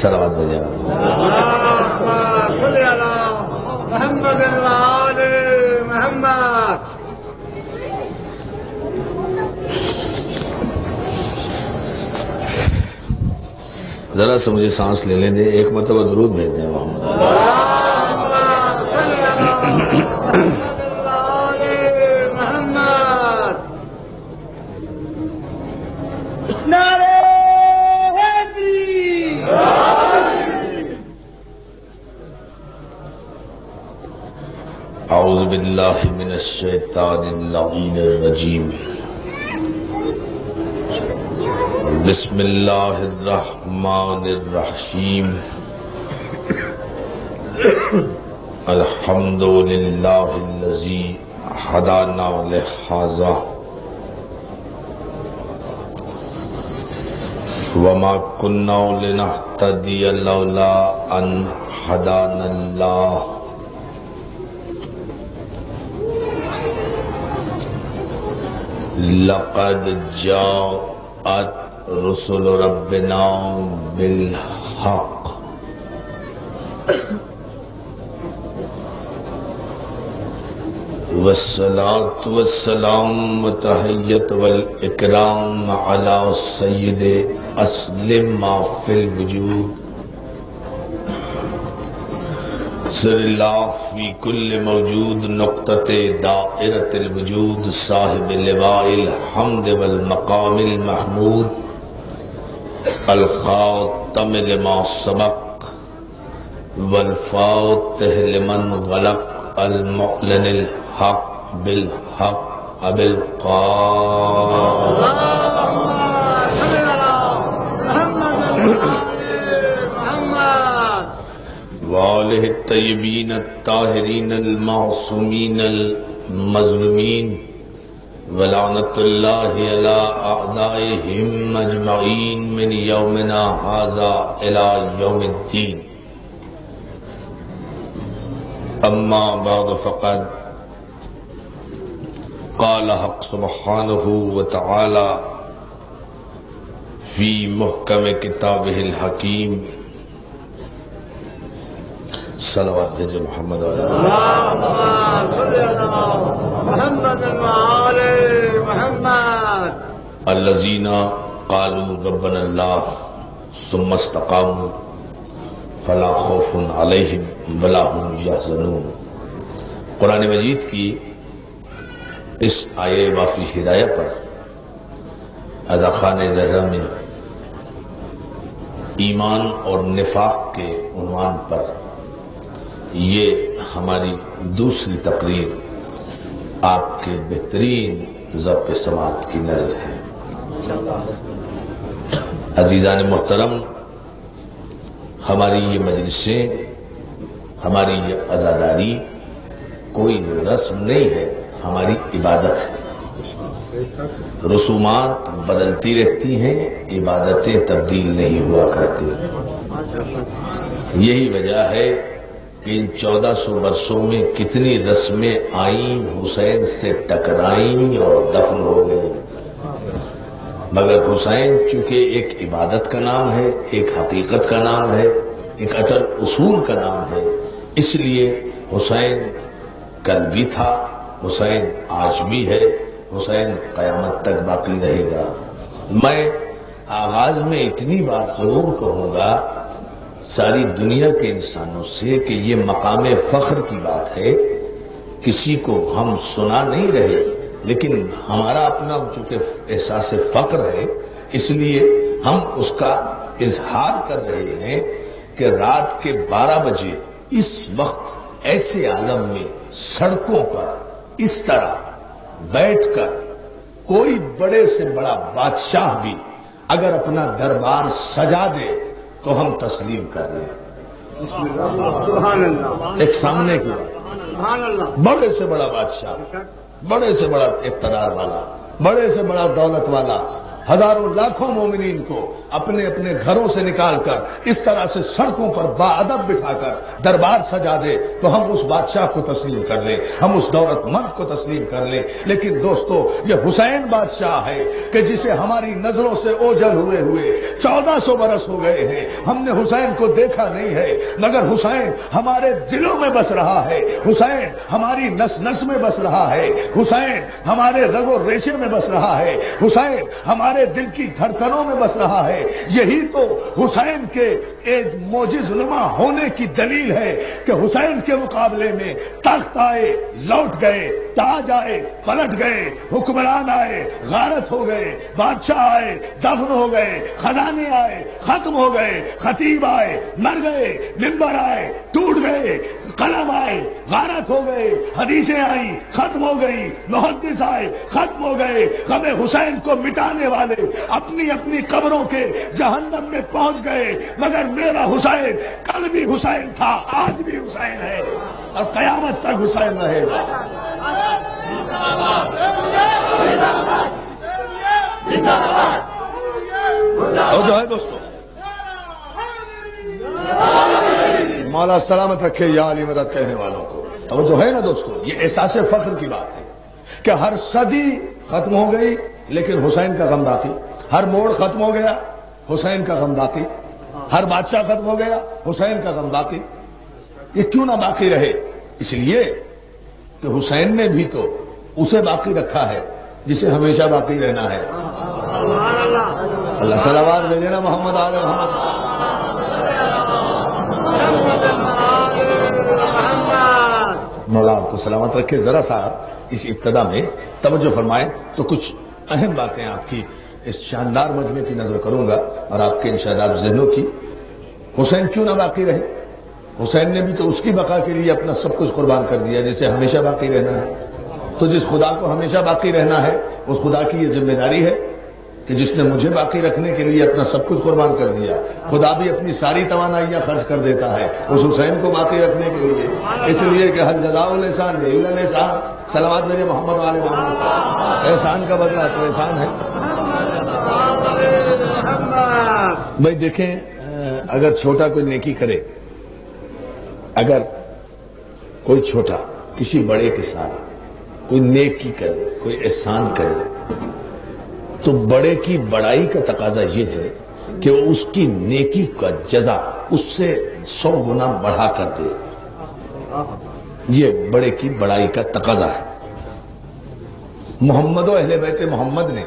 صلوات بھیجا صلی اللہ محمد وآل محمد. ذرا سے مجھے سانس لے لیں دے، ایک مرتبہ درود بھیج دیں محمد. اعوذ باللہ من الشیطان اللعین الرجیم. بسم اللہ الرحمن الرحیم. الحمد للہ الذی ہدانا لہذا وما كنا لنهتدي لولا ان هدانا اللہ. لقد جاءت رسل ربنا بالحق والصلاة والسلام وتحیت والاکرام علی سید اسلم ما فی الوجود. سر اللہ فی کل موجود نقطۃ دائرۃ الوجود صاحب لواء الحمد والمقام المحمود الخاتم لما سبق والفاتح لمن غلق المعلن الحق بالحق ابی القاسم وآلہ الطیبین الطاہرین المعصومین المظلومین ولعنت اللہ علی اعدائہم اجمعین من یومنا ھذا الی یوم الدین. اما بعد فقد قال حق سبحانہ وتعالی فی محکم کتابہ الحکیم. صلوات بھیجے محمد الذین قالوا ربنا اللہ ثم استقاموا فلا خوف علیہم ولا هم یحزنون. قرآن مجید کی اس آیے وافی ہدایہ پر اذا خان زہرہ میں ایمان اور نفاق کے عنوان پر یہ ہماری دوسری تقریر آپ کے بہترین ذوق سماعت کی نظر ہے. عزیزان محترم، ہماری یہ مجلسیں، ہماری یہ عزاداری کوئی رسم نہیں ہے، ہماری عبادت ہے. رسومات بدلتی رہتی ہیں، عبادتیں تبدیل نہیں ہوا کرتی. یہی وجہ ہے ان 1400 برسوں میں کتنی رسمیں آئیں، حسین سے ٹکرائیں اور دفن ہو گئیں. مگر حسین چونکہ ایک عبادت کا نام ہے، ایک حقیقت کا نام ہے، ایک اٹل اصول کا نام ہے، اس لیے حسین کل بھی تھا، حسین آج بھی ہے، حسین قیامت تک باقی رہے گا. میں آغاز میں اتنی بات ضرور کہوں گا ساری دنیا کے انسانوں سے کہ یہ مقام فخر کی بات ہے. کسی کو ہم سنا نہیں رہے، لیکن ہمارا اپنا چونکہ احساس فخر ہے، اس لیے ہم اس کا اظہار کر رہے ہیں کہ رات کے 12 بجے اس وقت ایسے عالم میں سڑکوں پر اس طرح بیٹھ کر کوئی بڑے سے بڑا بادشاہ بھی اگر اپنا دربار سجا دے تو ہم تسلیم کر لیں. ایک سامنے کی بات، بڑے سے بڑا بادشاہ، بڑے سے بڑا اقتدار والا، بڑے سے بڑا دولت والا ہزاروں لاکھوں مومنین کو اپنے اپنے گھروں سے نکال کر اس طرح سے سڑکوں پر باادب بٹھا کر دربار سجا دے تو ہم اس بادشاہ کو تسلیم کر لیں، ہم اس دولت مند کو تسلیم کر لیں۔ لیکن دوستو یہ حسین بادشاہ ہے کہ جسے ہماری نظروں سے اوجھل ہوئے 1400 برس ہو گئے ہیں، ہم نے حسین کو دیکھا نہیں ہے، مگر حسین ہمارے دلوں میں بس رہا ہے، حسین ہماری نس نس میں بس رہا ہے، حسین ہمارے رگ و ریشے میں بس رہا ہے، حسین ہمارے دل کی دھڑکنوں میں بس رہا ہے۔ یہی تو حسین کے ایک معجز نما ہونے کی دلیل ہے کہ حسین کے مقابلے میں تخت آئے لوٹ گئے، تاج آئے پلٹ گئے، حکمران آئے غارت ہو گئے، بادشاہ آئے دفن ہو گئے، خزانے آئے ختم ہو گئے، خطیب آئے مر گئے، منبر آئے ٹوٹ گئے، قلم آئے غارت ہو گئے، حدیثیں آئیں ختم ہو گئی، محدث آئے ختم ہو گئے۔ غم حسین کو مٹانے والے اپنی اپنی قبروں کے جہنم میں پہنچ گئے، مگر میرا حسین کل بھی حسین تھا، آج بھی حسین ہے اور قیامت تک حسین رہے گا۔ اور جو ہے دوستو مولا سلامت رکھے یا علی مدد کہنے والوں کو، اور جو ہے نا دوستو یہ احساس فخر کی بات ہے کہ ہر صدی ختم ہو گئی لیکن حسین کا غم باقی، ہر موڑ ختم ہو گیا حسین کا غم باقی، ہر بادشاہ ختم ہو گیا حسین کا غم باقی۔ یہ کیوں نہ باقی رہے؟ اس لیے کہ حسین نے بھی تو اسے باقی رکھا ہے جسے ہمیشہ باقی رہنا ہے۔ اللہ صلوات بھیجے نا محمد آل محمد۔ مولا آپ کو سلامت رکھے۔ ذرا سا اس ابتدا میں توجہ فرمائیں تو کچھ اہم باتیں آپ کی اس شاندار مجمع کی نظر کروں گا اور آپ کے انشاداب ذہنوں کی۔ حسین کیوں نہ باقی رہے؟ حسین نے بھی تو اس کی بقا کے لیے اپنا سب کچھ قربان کر دیا جسے ہمیشہ باقی رہنا ہے۔ تو جس خدا کو ہمیشہ باقی رہنا ہے اس خدا کی یہ ذمہ داری ہے کہ جس نے مجھے باقی رکھنے کے لیے اپنا سب کچھ قربان کر دیا، خدا بھی اپنی ساری توانائیاں خرچ کر دیتا ہے اس حسین کو باقی رکھنے کے لیے، اس لیے کہ حل جزاء الاحسان الا الاحسان۔ صلوات میرے محمد والے محمد کا احسان کا بدلہ تو احسان ہے۔ بھائی دیکھیں، اگر چھوٹا کوئی نیکی کرے، اگر کوئی چھوٹا کسی بڑے کے ساتھ کوئی نیکی کرے، کوئی احسان کرے، تو بڑے کی بڑائی کا تقاضا یہ ہے کہ اس کی نیکی کا جزا اس سے 100 گنا بڑھا کر دے۔ یہ بڑے کی بڑائی کا تقاضا ہے۔ محمد و اہل بیت محمد نے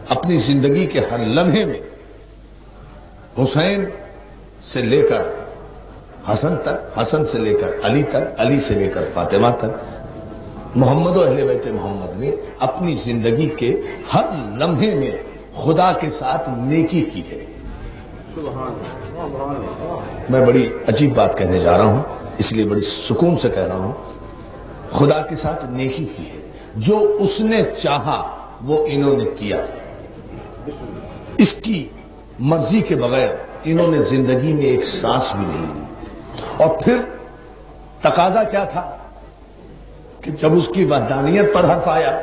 اپنی زندگی کے ہر لمحے میں حسین سے لے کر حسن تک، حسن سے لے کر علی تک، علی سے لے کر فاطمہ تک، محمد و اہل بیت محمد نے اپنی زندگی کے ہر لمحے میں خدا کے ساتھ نیکی کی ہے۔ میں بڑی عجیب بات کہنے جا رہا ہوں، اس لیے بڑی سکون سے کہہ رہا ہوں، خدا کے ساتھ نیکی کی ہے۔ جو اس نے چاہا وہ انہوں نے کیا، اس کی مرضی کے بغیر انہوں نے زندگی میں ایک سانس بھی نہیں لی۔ اور پھر تقاضا کیا تھا کہ جب اس کی وحدانیت پر حرف آیا،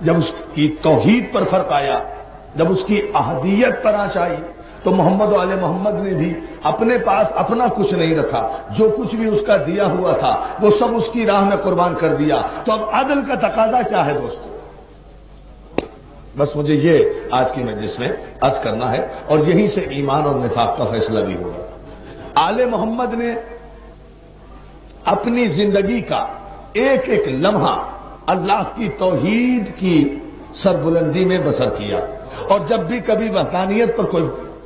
جب اس کی توحید پر فرق آیا، جب اس کی احدیت پر آنچ آئی، تو محمد و آل محمد نے بھی اپنے پاس اپنا کچھ نہیں رکھا، جو کچھ بھی اس کا دیا ہوا تھا وہ سب اس کی راہ میں قربان کر دیا۔ تو اب عدل کا تقاضا کیا ہے دوستو؟ بس مجھے یہ آج کی مجلس میں عرض کرنا ہے، اور یہیں سے ایمان اور نفاق کا فیصلہ بھی ہوگا۔ آل محمد نے اپنی زندگی کا ایک ایک لمحہ اللہ کی توحید کی سربلندی میں بسر کیا، اور جب بھی کبھی وحدانیت پر کوئی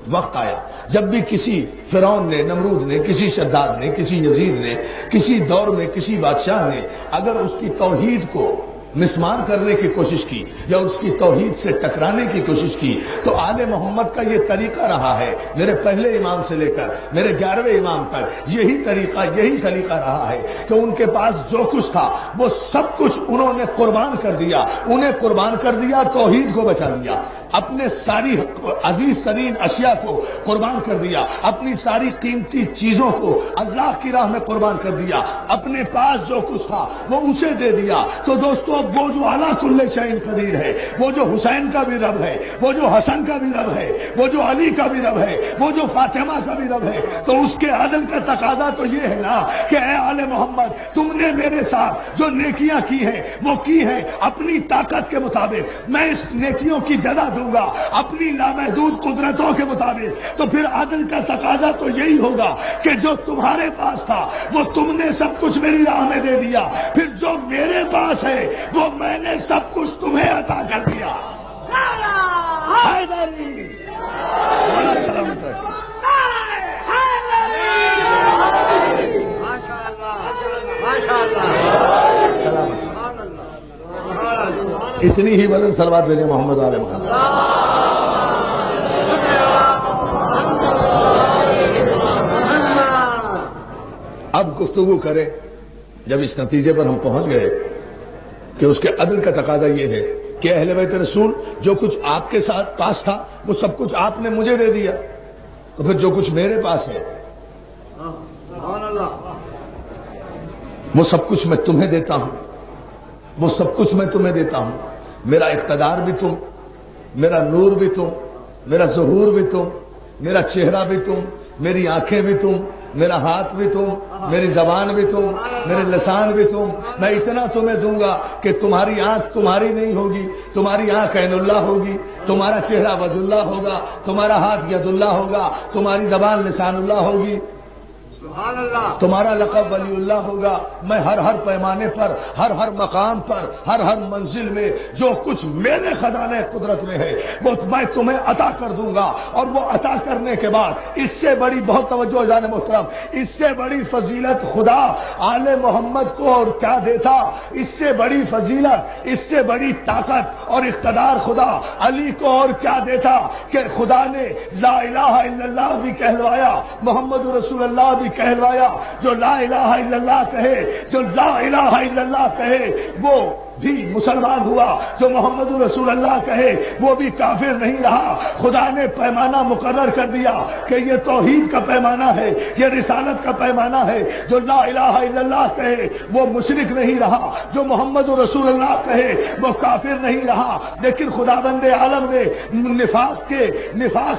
وقت آیا، جب بھی کسی فرعون نے، نمرود نے، کسی شداد نے، کسی یزید نے، کسی دور میں کسی بادشاہ نے اگر اس کی توحید کو مسمار کرنے کی کوشش کی یا اس کی توحید سے ٹکرانے کی کوشش کی، تو آل محمد کا یہ طریقہ رہا ہے، میرے پہلے امام سے لے کر میرے 11ویں امام تک یہی طریقہ، یہی سلیقہ رہا ہے کہ ان کے پاس جو کچھ تھا وہ سب کچھ انہوں نے قربان کر دیا، انہیں قربان کر دیا، توحید کو بچا لیا۔ اپنے ساری عزیز ترین اشیاء کو قربان کر دیا، اپنی ساری قیمتی چیزوں کو اللہ کی راہ میں قربان کر دیا، اپنے پاس جو کچھ تھا وہ اسے دے دیا، تو دوستو اب وہ جو اعلیٰ کل شیء قدیر ہے، وہ جو حسین کا بھی رب ہے، وہ جو حسن کا بھی رب ہے، وہ جو علی کا بھی رب ہے، وہ جو فاطمہ کا بھی رب ہے، تو اس کے عدل کا تقاضا تو یہ ہے نا کہ اے آل محمد، تم نے میرے ساتھ جو نیکیاں کی ہیں وہ کی ہیں اپنی طاقت کے مطابق، میں اس نیکیوں کی جزا دوں گا اپنی لامحدود قدرتوں کے مطابق، تو پھر عدل کا تقاضا تو یہی ہوگا کہ جو تمہارے پاس تھا وہ تم نے سب کچھ میری راہ میں دے دیا، پھر جو میرے پاس ہے وہ میں نے سب کچھ تمہیں عطا کر دیا۔ حیدری بڑا سلامت رہے۔ سلامت اتنی ہی بلند صلوات دے محمد علیہ محمد۔ اب گفتگو کریں، جب اس نتیجے پر ہم پہنچ گئے کہ اس کے عدل کا تقاضا یہ ہے کہ اہل بیت رسول جو کچھ آپ کے ساتھ پاس تھا وہ سب کچھ آپ نے مجھے دے دیا، تو پھر جو کچھ میرے پاس ہے وہ سب کچھ میں تمہیں دیتا ہوں، وہ سب کچھ میں تمہیں دیتا ہوں، میرا اقتدار بھی تم، میرا نور بھی تم، میرا ظہور بھی تم، میرا چہرہ بھی تم، میری آنکھیں بھی تم، میرا ہاتھ بھی تم، میری زبان بھی تم، میرے لسان بھی تم، میں اتنا تمہیں دوں گا کہ تمہاری آنکھ تمہاری نہیں ہوگی، تمہاری آنکھ عین اللہ ہوگی، تمہارا چہرہ وجہ اللہ ہوگا، تمہارا ہاتھ ید اللہ ہوگا، تمہاری زبان لسان اللہ ہوگی، تمہارا لقب ولی اللہ ہوگا۔ میں ہر ہر پیمانے پر، ہر ہر مقام پر، ہر ہر منزل میں جو کچھ میرے خزانے قدرت میں ہے وہ میں تمہیں عطا کر دوں گا، اور وہ عطا کرنے کے بعد اس سے بڑی، بہت توجہ اذان محترم، اس سے بڑی فضیلت خدا آل محمد کو اور کیا دیتا، اس سے بڑی فضیلت، اس سے بڑی طاقت اور اقتدار خدا علی کو اور کیا دیتا کہ خدا نے لا الہ الا اللہ بھی کہلوایا، محمد رسول اللہ بھی کہلوایا۔ جو لا الہ الا اللہ کہے، جو لا الہ الا اللہ کہے وہ بھی مسلمان ہوا، جو محمد رسول اللہ کہے وہ بھی کافر نہیں رہا۔ خدا نے پیمانہ مقرر کر دیا کہ یہ توحید کا پیمانہ ہے، یہ رسالت کا پیمانہ ہے، جو لا الہ الا اللہ کہے وہ مشرک نہیں رہا، جو محمد رسول اللہ کہے وہ کافر نہیں رہا۔ لیکن خداوند عالم نے نفاق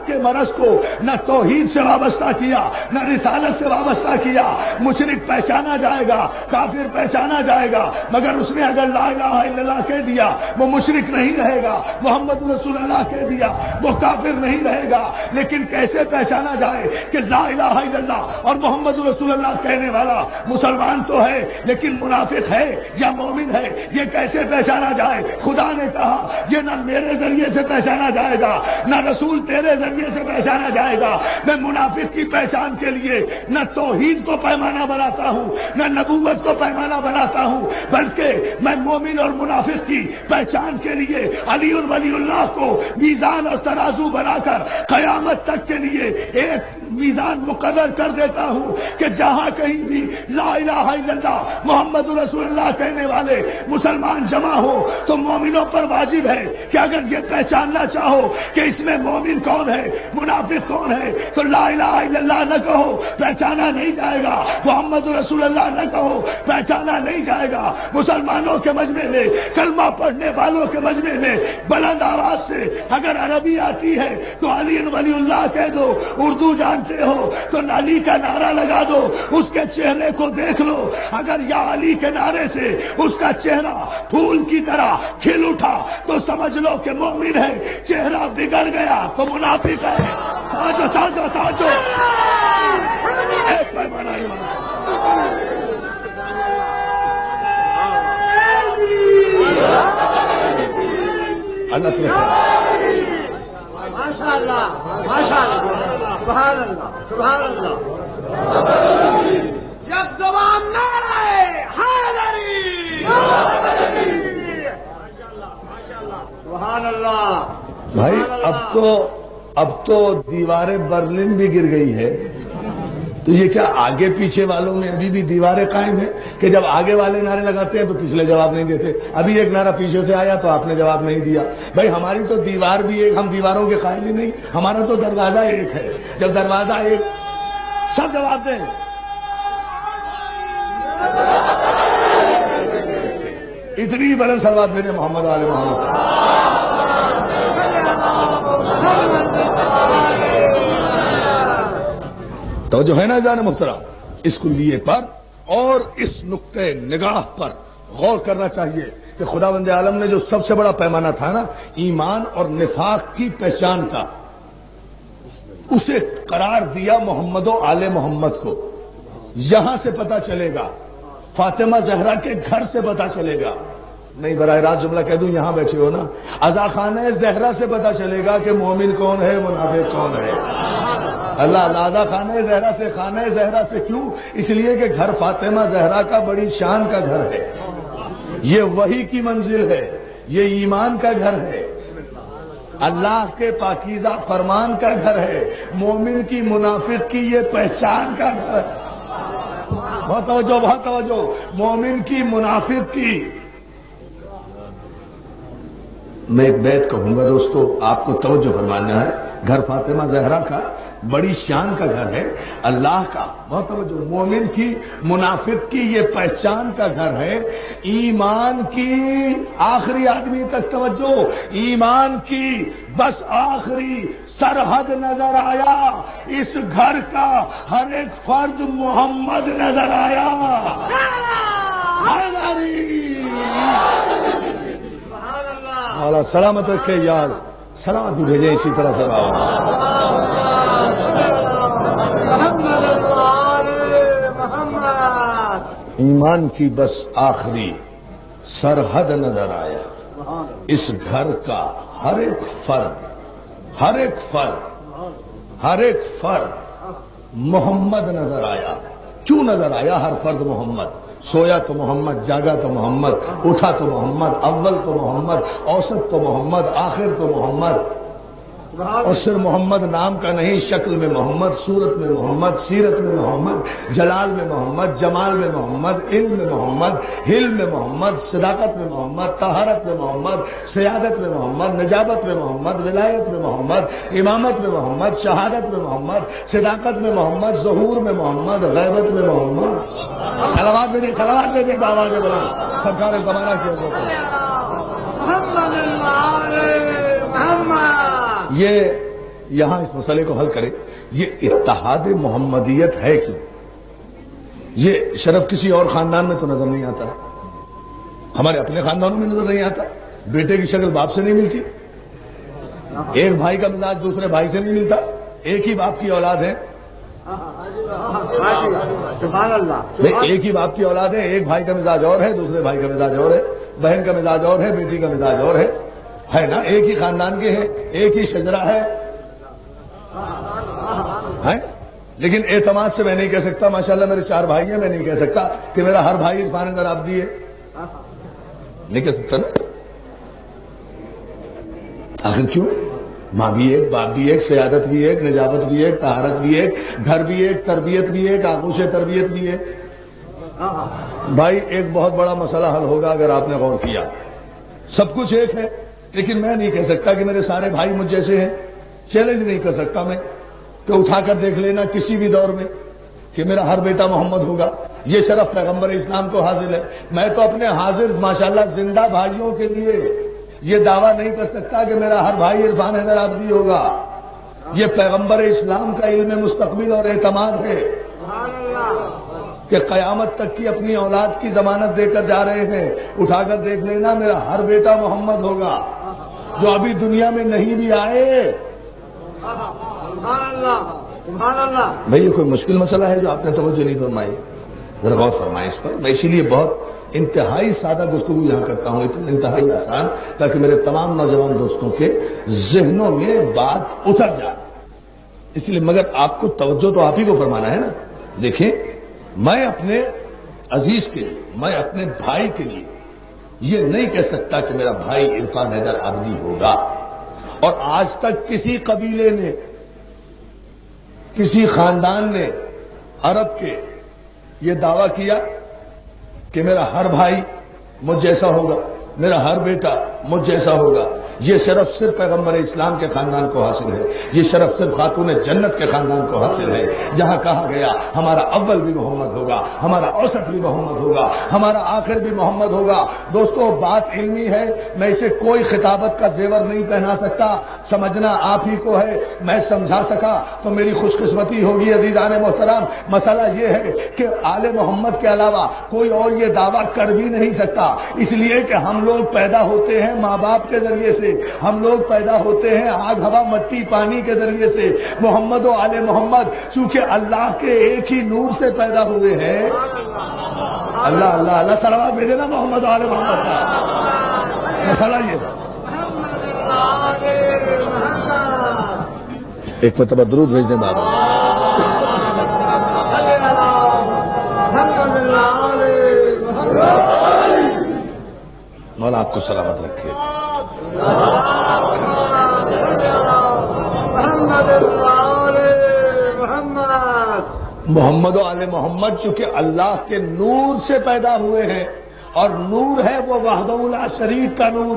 کے مرض کو نہ توحید سے وابستہ کیا، نہ رسالت سے وابستہ کیا۔ مشرک پہچانا جائے گا، کافر پہچانا جائے گا، مگر اس نے اگر لا الہ الا اللہ کہہ دیا وہ مشرک نہیں رہے گا، محمد رسول اللہ کہہ دیا وہ کافر نہیں رہے گا۔ لیکن کیسے پہچانا جائے کہ لا الہ الا اللہ اور محمد رسول اللہ کہنے والا مسلمان تو ہے لیکن منافق ہے یا مومن ہے، یہ کیسے پہچانا جائے؟ خدا نے کہا یہ نہ میرے ذریعے سے پہچانا جائے گا، نہ رسول تیرے ذریعے سے پہچانا جائے گا۔ میں منافق کی پہچان کے لیے نہ توحید کو پیمانہ بناتا ہوں، نہ نبوت کو پیمانہ بناتا ہوں، بلکہ میں مومن اور منافق کی پہچان کے لیے علی ولی اللہ کو میزان اور ترازو بنا کر قیامت تک کے لیے ایک میزان مقرر کر دیتا ہوں کہ جہاں کہیں بھی لا الہ الا اللہ محمد رسول اللہ کہنے والے مسلمان جمع ہو تو مومنوں پر واجب ہے کہ اگر یہ پہچاننا چاہو کہ اس میں مومن کون ہے، منافق کون ہے، تو لا الہ الا اللہ نہ کہو، پہچانا نہیں جائے گا، محمد رسول اللہ نہ کہو، پہچانا نہیں جائے گا۔ مسلمانوں کے مجمع میں، کلمہ پڑھنے والوں کے مجمع میں بلند آواز سے اگر عربی آتی ہے تو علی ولی اللہ کہہ دو، اردو جانتے ہو تو علی کا نعرہ لگا دو، اس کے چہرے کو دیکھ لو، اگر یا علی کے نعرے سے اس کا چہرہ پھول کی طرح کھل اٹھا تو سمجھ لو کہ مومن ہے، چہرہ بگڑ گیا تو منافق ہے۔ تاجو ایک پیمانہ ایمان۔ اللہ ماشاء اللہ ماشاء اللہ، سبحان اللہ سبحان اللہ۔ یک زبان نعرہ حیدری، سبحان اللہ۔ بھائی اب تو دیوار برلن بھی گر گئی ہے، تو یہ کیا آگے پیچھے والوں میں ابھی بھی دیواریں قائم ہیں کہ جب آگے والے نعرے لگاتے ہیں تو پچھلے جواب نہیں دیتے؟ ابھی ایک نعرہ پیچھے سے آیا تو آپ نے جواب نہیں دیا. بھائی ہماری تو دیوار بھی ایک، ہم دیواروں کے قائل ہی نہیں، ہمارا تو دروازہ ایک ہے. جب دروازہ ایک، سب جواب دیں. اتنی بڑے سلوات دے رہے محمد والے محمد. تو جو ہے نا جان محترم، اس کلیے پر اور اس نقطۂ نگاہ پر غور کرنا چاہیے کہ خداوند عالم نے جو سب سے بڑا پیمانہ تھا نا ایمان اور نفاق کی پہچان کا، اسے قرار دیا محمد و آل محمد کو. یہاں سے پتا چلے گا، فاطمہ زہرا کے گھر سے پتا چلے گا. نہیں براہ راست جملہ کہہ دوں، یہاں بیٹھے ہو نا، عزا خانہ زہرا سے پتا چلے گا کہ مومن کون ہے، منافق کون ہے. اللہ لادا خانہ زہرا سے، خانہ زہرا سے کیوں؟ اس لیے کہ گھر فاطمہ زہرا کا بڑی شان کا گھر ہے، یہ وحی کی منزل ہے، یہ ایمان کا گھر ہے، اللہ کے پاکیزہ فرمان کا گھر ہے، مومن کی منافق کی یہ پہچان کا گھر ہے. بہت توجہ، بہت توجہ. مومن کی منافق کی. میں ایک بیت کہوں گا دوستو، آپ کو توجہ فرمانا ہے. گھر فاطمہ زہرا کا بڑی شان کا گھر ہے، اللہ کا. بہت توجہ. مومن کی منافق کی یہ پہچان کا گھر ہے. ایمان کی آخری آدمی تک توجہ، ایمان کی بس آخری سرحد نظر آیا، اس گھر کا ہر ایک فرد محمد نظر آیا. سلامت رکھے یار، سلامت بھی بھیجیں اسی طرح سے. ایمان کی بس آخری سرحد نظر آیا، اس گھر کا ہر ایک فرد، ہر ایک فرد، ہر ایک فرد محمد نظر آیا. کیوں نظر آیا ہر فرد محمد؟ سویا تو محمد، جاگا تو محمد، اٹھا تو محمد، اول تو محمد، اوسط تو محمد، آخر تو محمد. اور صرف محمد نام کا نہیں، شکل میں محمد، صورت میں محمد، سیرت میں محمد، جلال میں محمد، جمال میں محمد، علم میں محمد، حلم میں محمد، صداقت میں محمد، طہارت میں محمد، سیادت میں محمد، نجابت میں محمد، ولایت میں محمد، امامت میں محمد، شہادت میں محمد، صداقت میں محمد، ظہور میں محمد، غیبت میں محمد. صلوات میں دے، صلوات میں دے بابا کے بلا سرکار زمانہ کیا یہ یہاں اس مسئلے کو حل کرے. یہ اتحاد محمدیت ہے کیوں؟ یہ شرف کسی اور خاندان میں تو نظر نہیں آتا، ہمارے اپنے خاندانوں میں نظر نہیں آتا. بیٹے کی شکل باپ سے نہیں ملتی، ایک بھائی کا مزاج دوسرے بھائی سے نہیں ملتا، ایک ہی باپ کی اولاد ہے. ایک ہی باپ کی اولاد ہے، ایک بھائی کا مزاج اور ہے، دوسرے بھائی کا مزاج اور ہے، بہن کا مزاج اور ہے، بیٹی کا مزاج اور ہے نا. ایک ہی خاندان کے ہیں، ایک ہی شجرہ ہے. لیکن اعتماد سے میں نہیں کہہ سکتا ماشاءاللہ میرے 4 بھائی ہیں، میں نہیں کہہ سکتا کہ میرا ہر بھائی عرفان اندر آبدی ہے، نہیں کہہ سکتا نا. آخر کیوں؟ ماں بھی ایک، باپ بھی ایک، سیادت بھی ایک، نجابت بھی ایک، طہارت بھی ایک، گھر بھی ایک، تربیت بھی ایک، آغوش تربیت بھی ایک. بھائی ایک بہت بڑا مسئلہ حل ہوگا اگر آپ نے غور کیا. سب کچھ ایک ہے، لیکن میں نہیں کہہ سکتا کہ میرے سارے بھائی مجھ جیسے ہیں. چیلنج نہیں کر سکتا میں کہ اٹھا کر دیکھ لینا کسی بھی دور میں کہ میرا ہر بیٹا محمد ہوگا. یہ شرف پیغمبر اسلام کو حاصل ہے. میں تو اپنے حاضر ماشاءاللہ زندہ بھائیوں کے لیے یہ دعویٰ نہیں کر سکتا کہ میرا ہر بھائی عرفان حیدر آبادی ہوگا. یہ پیغمبر اسلام کا علم مستقبل اور اعتماد ہے کہ قیامت تک کی اپنی اولاد کی ضمانت دے کر جا رہے ہیں. اٹھا کر دیکھ لینا میرا ہر بیٹا محمد ہوگا، جو ابھی دنیا میں نہیں بھی آئے. بھئی یہ کوئی مشکل مسئلہ ہے جو آپ نے توجہ نہیں فرمائی؟ ذرا غور فرمائیں اس پر. میں اسی لیے بہت انتہائی سادہ گفتگو یہاں کرتا ہوں، انتہائی آسان، تاکہ میرے تمام نوجوان دوستوں کے ذہنوں میں بات اتر جائے. اس لیے مگر آپ کو توجہ تو آپ ہی کو فرمانا ہے نا. دیکھیں میں اپنے عزیز کے لیے، میں اپنے بھائی کے لیے یہ نہیں کہہ سکتا کہ میرا بھائی عرفان حیدر آبادی ہوگا. اور آج تک کسی قبیلے نے، کسی خاندان نے عرب کے یہ دعویٰ کیا کہ میرا ہر بھائی مجھ جیسا ہوگا، میرا ہر بیٹا مجھ جیسا ہوگا، یہ شرف صرف پیغمبر اسلام کے خاندان کو حاصل ہے، یہ شرف صرف خاتون جنت کے خاندان کو حاصل ہے، جہاں کہا گیا ہمارا اول بھی محمد ہوگا، ہمارا اوسط بھی محمد ہوگا، ہمارا آخر بھی محمد ہوگا۔ دوستو بات علمی ہے، میں اسے کوئی خطابت کا زیور نہیں پہنا سکتا، سمجھنا آپ ہی کو ہے، میں سمجھا سکا تو میری خوش قسمتی ہوگی۔ عزیزان محترم، مسئلہ یہ ہے کہ آل محمد کے علاوہ کوئی اور یہ دعویٰ کر بھی نہیں سکتا، اس لیے کہ ہم لوگ پیدا ہوتے ہیں ماں باپ کے ذریعے سے، ہم لوگ پیدا ہوتے ہیں آگ ہوا مٹی پانی کے ذریعے سے۔ محمد و آل محمد چونکہ اللہ کے ایک ہی نور سے پیدا ہوئے ہیں۔ اللہ اللہ اللہ صلوات بھیجے نا محمد و آل محمد کا۔ مسئلہ یہ تھا، ایک مرتبہ درود بھیج دیں بابا۔ مولا آپ کو سلامت رکھے۔ محمد و آل محمد چونکہ اللہ کے نور سے پیدا ہوئے ہیں، اور نور ہے وہ وحدہ لا شریک کا نور،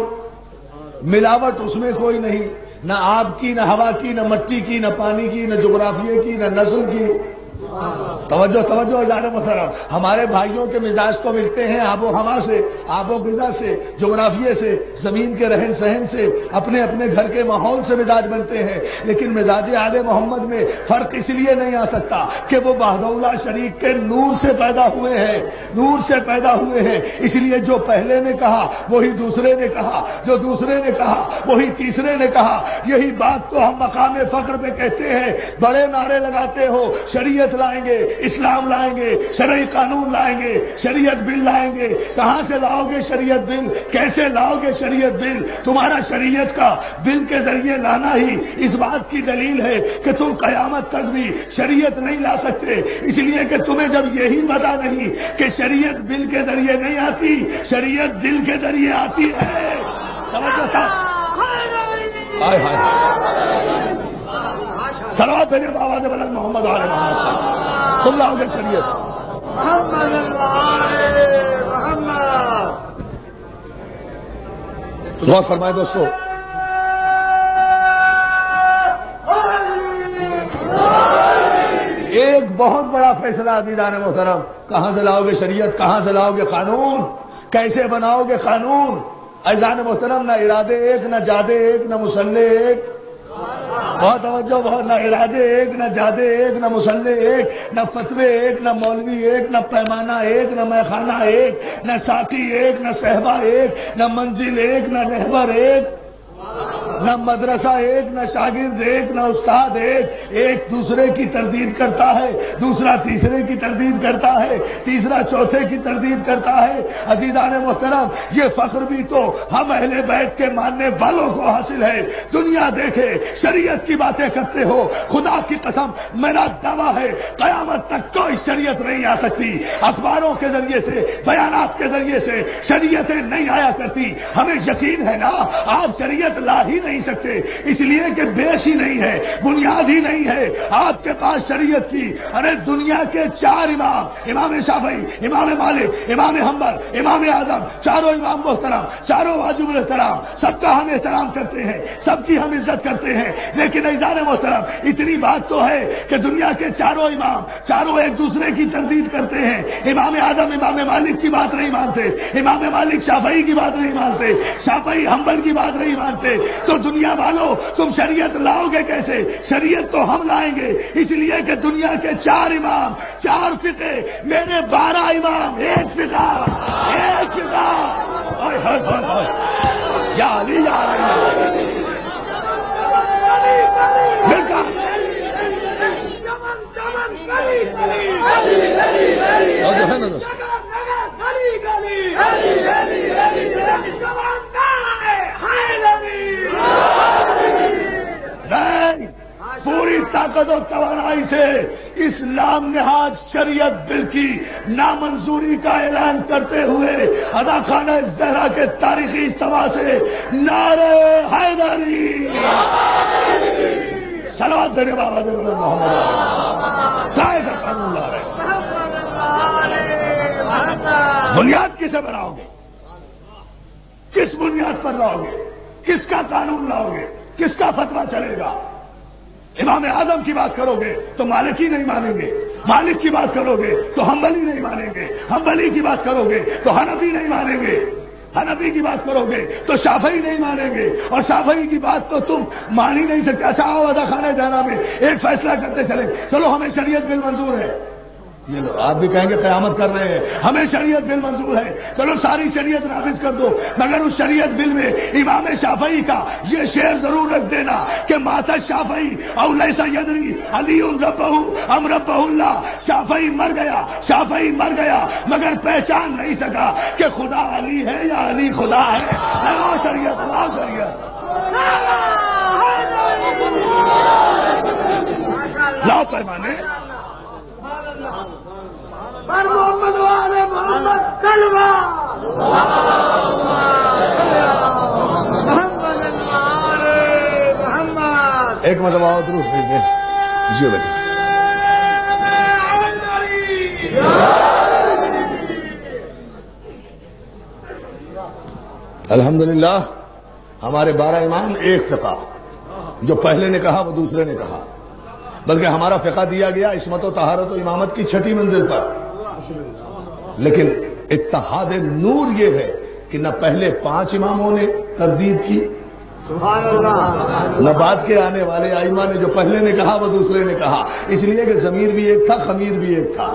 ملاوٹ اس میں کوئی نہیں، نہ آب کی، نہ ہوا کی، نہ مٹی کی، نہ پانی کی، نہ جغرافیے کی، نہ نسل کی۔ توجہ توجہ ادارے محترم، ہمارے بھائیوں کے مزاج تو ملتے ہیں آب و ہوا سے، آب و غذا سے، جغرافیے سے، زمین کے رہن سہن سے، اپنے اپنے گھر کے ماحول سے مزاج بنتے ہیں، لیکن مزاج آل محمد میں فرق اس لیے نہیں آ سکتا کہ وہ وحدہ لا شریک کے نور سے پیدا ہوئے ہیں، نور سے پیدا ہوئے ہیں، اس لیے جو پہلے نے کہا وہی دوسرے نے کہا، جو دوسرے نے کہا وہی تیسرے نے کہا۔ یہی بات تو ہم مقام فخر پہ کہتے ہیں، بڑے نعرے لگاتے ہو، شریعت لائیں گے، اسلام لائیں گے، شرعی قانون لائیں گے، شریعت بل لائیں گے۔ کہاں سے لاؤ گے شریعت بل؟ کیسے لاؤ گے شریعت بل؟ تمہارا شریعت کا بل کے ذریعے لانا ہی اس بات کی دلیل ہے کہ تم قیامت تک بھی شریعت نہیں لا سکتے، اس لیے کہ تمہیں جب یہی پتا نہیں کہ شریعت بل کے ذریعے نہیں آتی، شریعت دل کے ذریعے آتی ہے۔ توجہ تھا، ہائے ہائے صلوات بھیجے بابا سے بلند محمد علیہ محمد، تم لاؤ گے شریعت۔ غور فرمائے دوستو، ایک بہت بڑا فیصلہ عزیزان محترم، کہاں سے لاؤ گے شریعت، کہاں سے لاؤ گے قانون، کیسے بناؤ گے قانون؟ عزیزان محترم، نہ ارادے ایک، نہ جادے ایک، نہ مسلح ایک، بہت توجہ، بہت، نہ ارادے ایک، نہ جادے ایک، نہ مسلح ایک، نہ فتوے ایک، نہ مولوی ایک، نہ پیمانہ ایک، نہ میخانہ ایک، نہ ساقی ایک، نہ صحبہ ایک، نہ منزل ایک، نہ رہبر ایک، نہ مدرسہ ایک، نہ شاگرد ایک، نہ استاد ایک۔ ایک دوسرے کی تردید کرتا ہے، دوسرا تیسرے کی تردید کرتا ہے، تیسرا چوتھے کی تردید کرتا ہے۔ عزیزان محترم، یہ فخر بھی تو ہم اہل بیت کے ماننے والوں کو حاصل ہے۔ دنیا دیکھے، شریعت کی باتیں کرتے ہو، خدا کی قسم میرا دعویٰ ہے قیامت تک کوئی شریعت نہیں آ سکتی۔ اخباروں کے ذریعے سے، بیانات کے ذریعے سے شریعتیں نہیں آیا کرتی۔ ہمیں یقین ہے نا، آپ شریعت لا ہی نہیں سکتے، اس لیے کہ بیس ہی نہیں ہے، بنیاد ہی نہیں ہے آپ کے پاس شریعت کی۔ ارے دنیا کے چار امام، امام شافعی، امام مالک، امام حنبل، امام اعظم، چاروں امام محترم، چاروں واجب الاحترام، سب کا ہم احترام کرتے ہیں، سب کی ہم عزت کرتے ہیں، لیکن عزیزان محترم اتنی بات تو ہے کہ دنیا کے چاروں امام، چاروں ایک دوسرے کی تردید کرتے ہیں۔ امام اعظم امام مالک کی بات نہیں مانتے، امام مالک شافعی کی بات نہیں مانتے، شافعی حنبل کی بات نہیں مانتے، تو دنیا والوں تم شریعت لاؤ گے کیسے؟ شریعت تو ہم لائیں گے، اس لیے کہ دنیا کے چار امام، چار فقہ، میرے 12 امام، ایک فقہ، ایک فقہ۔ اوئے ہوئے ہوئے ہوئے، یا علی یا علی، مل کر اور جو ہے نا دوست، پوری طاقت و توانائی سے اسلام نہاد شریعت بل کی نامنظوری کا اعلان کرتے ہوئے اداخانہ زہرا کے تاریخی اجتماع سے نعرہ حیدری، صلوات میرے بابا محمد، قائد قانون لا رہے بنیاد کسے بناؤ گے؟ کس بنیاد پر لاؤ گے؟ کس کا قانون لاؤ گے؟ کس کا فتویٰ چلے گا؟ امام اعظم کی بات کرو گے تو مالکی نہیں مانیں گے، مالک کی بات کرو گے تو حنبلی نہیں مانیں گے، حنبلی کی بات کرو گے تو حنفی نہیں مانیں گے، حنفی کی بات کرو گے تو شافعی نہیں مانیں گے، اور شافعی کی بات تو تم مان ہی نہیں سکتے۔ اچھا آؤ ادا خانہ جانا میں ایک فیصلہ کرتے چلے، چلو ہمیں شریعت بل منظور ہے، یہ لو آپ بھی کہیں گے قیامت کر رہے ہیں، ہمیں شریعت بل منظور ہے، چلو ساری شریعت نافذ کر دو، مگر اس شریعت بل میں امام شافعی کا یہ شعر ضرور رکھ دینا کہ مات شافعی او لیس یدری علی ربہ ام ربہ اللہ، شافعی مر گیا، شافعی مر گیا مگر پہچان نہیں سکا کہ خدا علی ہے یا علی خدا ہے۔ لگاؤ شریعت، لگاؤ شریعت، لاؤ پیمانے، پر محمد والے محمد کلمہ محمد والے محمد۔ ایک مرتبہ اور درود بھیج دیں جی بیٹا۔ الحمدللہ ہمارے 12 امام ایک فقہ، جو پہلے نے کہا وہ دوسرے نے کہا، بلکہ ہمارا فقہ دیا گیا عصمت و طہارت و امامت کی 6ٹھی منزل پر، لیکن اتحاد نور یہ ہے کہ نہ پہلے 5 اماموں نے تردید کی، نہ بعد کے آنے والے ائمہ نے جو پہلے نے کہا وہ دوسرے نے کہا، اس لیے کہ ضمیر بھی ایک تھا، خمیر بھی ایک تھا۔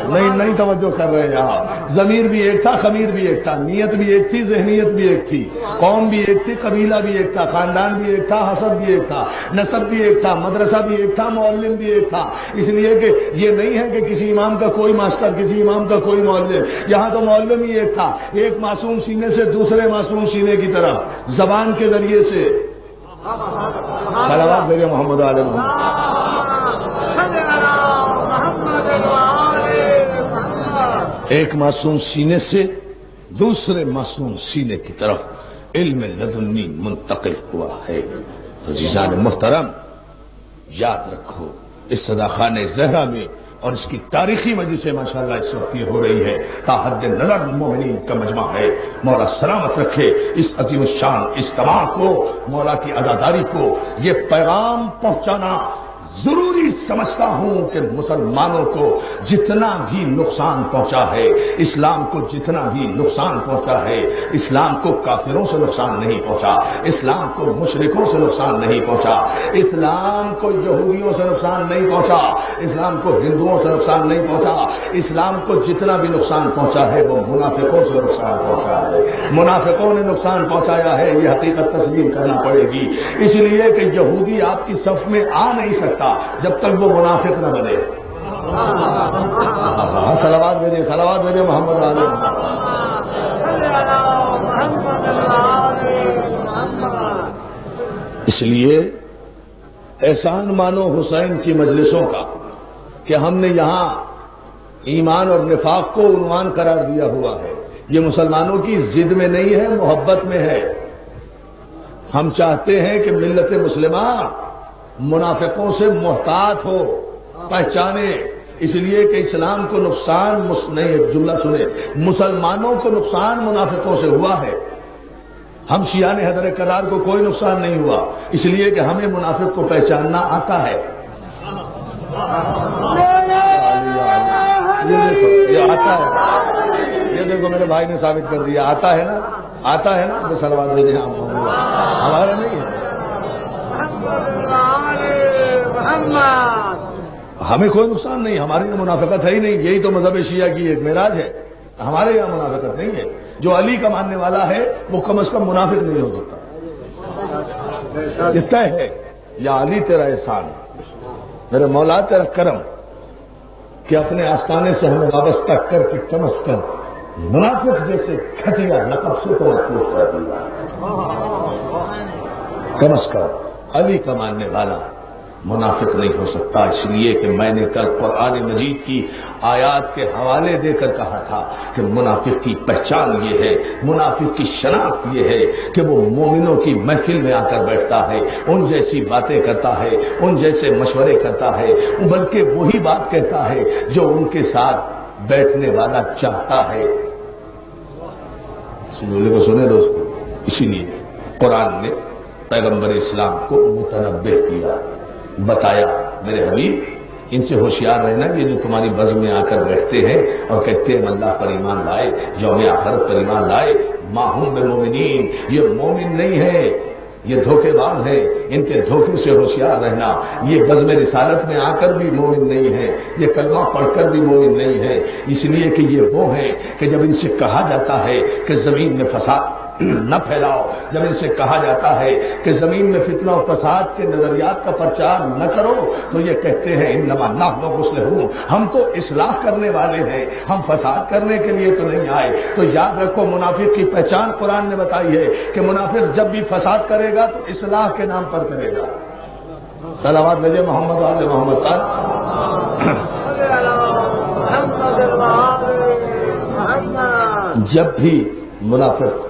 نہیں توجہ کر رہے ہیں آپ، ضمیر بھی ایک تھا، خمیر بھی ایک تھا، نیت بھی ایک تھی، ذہنیت بھی ایک تھی، قوم بھی ایک تھی، قبیلہ بھی ایک تھا، خاندان بھی ایک تھا، حسب بھی ایک تھا، نسب بھی ایک تھا، مدرسہ بھی ایک تھا، معلم بھی ایک تھا۔ اس لیے کہ یہ نہیں ہے کہ کسی امام کا کوئی ماسٹر، کسی امام کا کوئی معلم، یہاں تو معلم ہی ایک تھا، ایک معصوم سینے سے دوسرے معصوم سینے کی طرف زبان کے ذریعے سے صلوات بھیجے محمد علیہ محمد۔ ایک معصوم سینے سے دوسرے معصوم سینے کی طرف علم لدنی منتقل ہوا ہے۔ عزیزان محترم، یاد رکھو اس صداخانہ زہرا میں اور اس کی تاریخی مجلس سے ماشاءاللہ اس وقت یہ ہو رہی ہے، تا حد نظر مومنین کا مجمع ہے۔ مولا سلامت رکھے اس عظیم الشان اجتماع کو، مولا کی عزاداری کو یہ پیغام پہنچانا ضروری سمجھتا ہوں کہ مسلمانوں کو جتنا بھی نقصان پہنچا ہے، اسلام کو جتنا بھی نقصان پہنچا ہے، اسلام کو کافروں سے نقصان نہیں پہنچا، اسلام کو مشرکوں سے نقصان نہیں پہنچا، اسلام کو یہودیوں سے نقصان نہیں پہنچا، اسلام کو ہندوؤں سے نقصان نہیں پہنچا، اسلام کو جتنا بھی نقصان پہنچا ہے وہ منافقوں سے نقصان پہنچا ہے۔ منافقوں نے نقصان پہنچایا ہے، یہ حقیقت تسلیم کرنا پڑے گی، اس لیے کہ یہودی آپ کی صف میں آ نہیں سکتا جب تک وہ منافق نہ بنے۔ صلوات بھیجے محمد علیہ۔ اس لیے احسان مانو حسین کی مجلسوں کا کہ ہم نے یہاں ایمان اور نفاق کو عنوان قرار دیا ہوا ہے۔ یہ مسلمانوں کی ضد میں نہیں ہے، محبت میں ہے۔ ہم چاہتے ہیں کہ ملت مسلمہ منافقوں سے محتاط ہو، پہچانے، اس لیے کہ اسلام کو نقصان نہیں، ایک جملہ سنے، مسلمانوں کو نقصان منافقوں سے ہوا ہے۔ ہم شیعان حیدر کرار کو کوئی نقصان نہیں ہوا، اس لیے کہ ہمیں منافق کو پہچاننا آتا ہے۔ یہ آتا ہے، یہ دیکھو میرے بھائی نے ثابت کر دیا، آتا ہے نا، آتا ہے نا، صلوات بھیجیں ہمارے نہیں ہے۔ ہمیں کوئی نقصان نہیں، ہمارے یہاں منافقت ہے ہی نہیں، یہی تو مذہب شیعہ کی ایک معراج ہے، ہمارے یہاں منافقت نہیں ہے۔ جو علی کا ماننے والا ہے وہ کم از کم منافق نہیں ہو سکتا، یہ طے ہے۔ یا علی تیرا احسان، میرے مولا تیرا کرم کہ اپنے آستانے سے ہمیں وابستہ کر کے کم از کم منافق جیسے گھٹیا لقب سے تو محفوظ کر دیا۔ کم از کم علی کا ماننے والا منافق نہیں ہو سکتا، اس لیے کہ میں نے کل قرآن مجید کی آیات کے حوالے دے کر کہا تھا کہ منافق کی پہچان یہ ہے، منافق کی شناخت یہ ہے کہ وہ مومنوں کی محفل میں آ کر بیٹھتا ہے، ان جیسی باتیں کرتا ہے، ان جیسے مشورے کرتا ہے، بلکہ وہی بات کہتا ہے جو ان کے ساتھ بیٹھنے والا چاہتا ہے. اس جملے کو سنے دوستو. اسی لیے قرآن نے پیغمبر اسلام کو متنبہ کیا، بتایا میرے حبیب ان سے ہوشیار رہنا، یہ جو تمہاری بزم میں آ کر بیٹھتے ہیں اور کہتے ہیں اللہ پر ایمان لائے، یوم آخرت پر ایمان لائے، ما ہم بمومنین، یہ مومن نہیں ہے، یہ دھوکے باز ہے، ان کے دھوکے سے ہوشیار رہنا. یہ بزم رسالت میں آ کر بھی مومن نہیں ہے، یہ کلمہ پڑھ کر بھی مومن نہیں ہے. اس لیے کہ یہ وہ ہیں کہ جب ان سے کہا جاتا ہے کہ زمین میں فساد نہ پھیلاؤ، جب ان سے کہا جاتا ہے کہ زمین میں فتنہ و فساد کے نظریات کا پرچار نہ کرو، تو یہ کہتے ہیں انما نحن مصلحون، ہم تو اصلاح کرنے والے ہیں، ہم فساد کرنے کے لیے تو نہیں آئے. تو یاد رکھو منافق کی پہچان قرآن نے بتائی ہے کہ منافق جب بھی فساد کرے گا تو اصلاح کے نام پر کرے گا. صلوات بھیجے محمد آل محمد. جب بھی منافق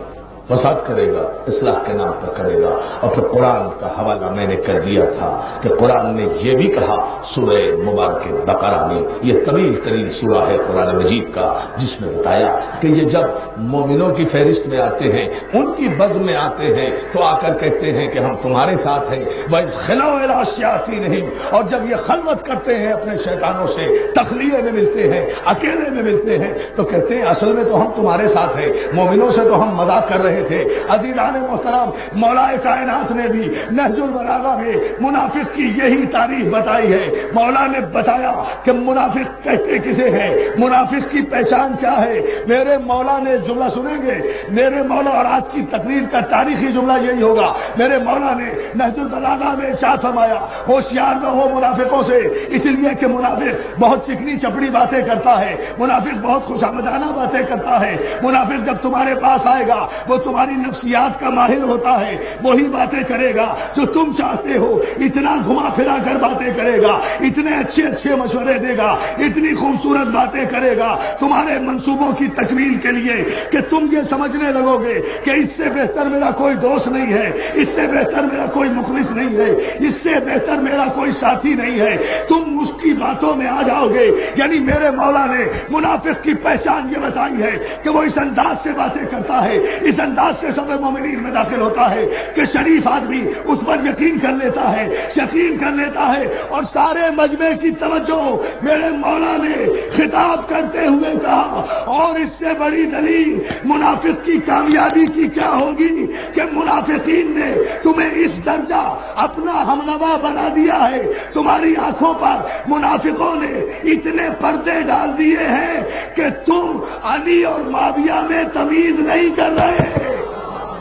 فساد کرے گا اصلاح کے نام پر کرے گا. اور پھر قرآن کا حوالہ میں نے کر دیا تھا کہ قرآن نے یہ بھی کہا سورہ مبارک بقرہ میں، یہ طویل ترین سورہ ہے قرآن مجید کا، جس میں بتایا کہ یہ جب مومنوں کی فہرست میں آتے ہیں، ان کی بزم میں آتے ہیں، تو آ کر کہتے ہیں کہ ہم تمہارے ساتھ ہیں. وَإِذْ خَلَوْا إِلَىٰ شَيَاطِينِهِمْ، اور جب یہ خلوت کرتے ہیں اپنے شیطانوں سے، تخلیے میں ملتے ہیں، اکیلے میں ملتے ہیں، تو کہتے ہیں اصل میں تو ہم تمہارے ساتھ ہیں، مومنوں سے تو ہم مذاق کر رہے تھے. عزیزان محترم، مولا کائنات نے بھی نہج البلاغہ میں منافق کی یہی تعریف بتائی ہے. مولا نے بتایا کہ منافق کہتے کسے ہیں، منافق کی پہچان کیا ہے. میرے مولا نے جملہ سنیں گے، میرے مولا، اور آج کی تقریر کا تاریخی جملہ یہی ہوگا. میرے مولا نے نہج البلاغہ میں ارشاد فرمایا ہوشیار رہو منافقوں سے، اس لیے کہ منافق بہت چکنی چپڑی باتیں کرتا ہے، منافق بہت خوشامدانہ باتیں کرتا ہے. منافق جب تمہارے پاس آئے گا وہ تمہاری نفسیات کا ماہر ہوتا ہے، وہی باتیں کرے گا جو تم چاہتے ہو، اتنا گھما پھرا کر باتیں کرے گا، اتنے اچھے اچھے مشورے دے گا، اتنی خوبصورت باتیں کرے گا تمہارے منصوبوں کی تکمیل کے لیے کہ تم یہ سمجھنے لگو گے کہ اس سے بہتر میرا کوئی دوست نہیں ہے، اس سے بہتر میرا کوئی مخلص نہیں ہے، اس سے بہتر میرا کوئی ساتھی نہیں ہے. تم اس کی باتوں میں آ جاؤ گے. یعنی میرے مولا نے منافق کی پہچان یہ بتائی ہے کہ وہ اس انداز سے باتیں کرتا ہے، اس انداز سے سب مومنین میں داخل ہوتا ہے کہ شریف آدمی اس پر یقین کر لیتا ہے، یقین کر لیتا ہے. اور سارے مجمع کی توجہ میرے مولا نے خطاب کرتے ہوئے کہا، اور اس سے بڑی دلیل منافق کی کامیابی کی کیا ہوگی کہ منافقین نے تمہیں اس درجہ اپنا ہمنوا بنا دیا ہے، تمہاری آنکھوں پر منافقوں نے اتنے پردے ڈال دیے ہیں کہ تم علی اور معاویہ میں تمیز نہیں کر رہے.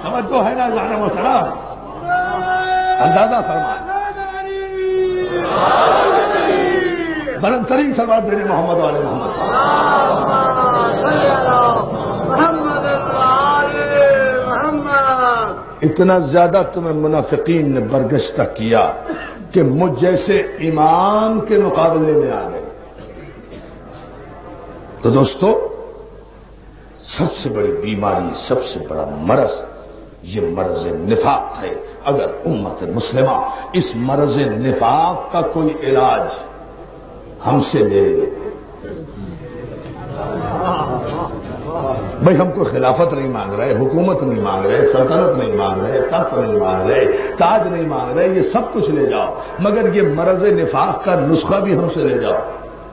توجہ ہے نا جانا محترم، اندازہ فرما. بلند ترین صلوات میرے محمد والے محمد. اتنا زیادہ تمہیں منافقین نے برگشتہ کیا کہ مجھ جیسے امام کے مقابلے میں آ گئے. تو دوستو، سب سے بڑی بیماری، سب سے بڑا مرض یہ مرض نفاق ہے. اگر امت مسلمہ اس مرض نفاق کا کوئی علاج ہم سے لے لے. بھائی ہم کو خلافت نہیں مانگ رہے، حکومت نہیں مانگ رہے، سلطنت نہیں مانگ رہے، تخت نہیں مانگ رہے، تاج نہیں مانگ رہے، یہ سب کچھ لے جاؤ، مگر یہ مرض نفاق کا نسخہ بھی ہم سے لے جاؤ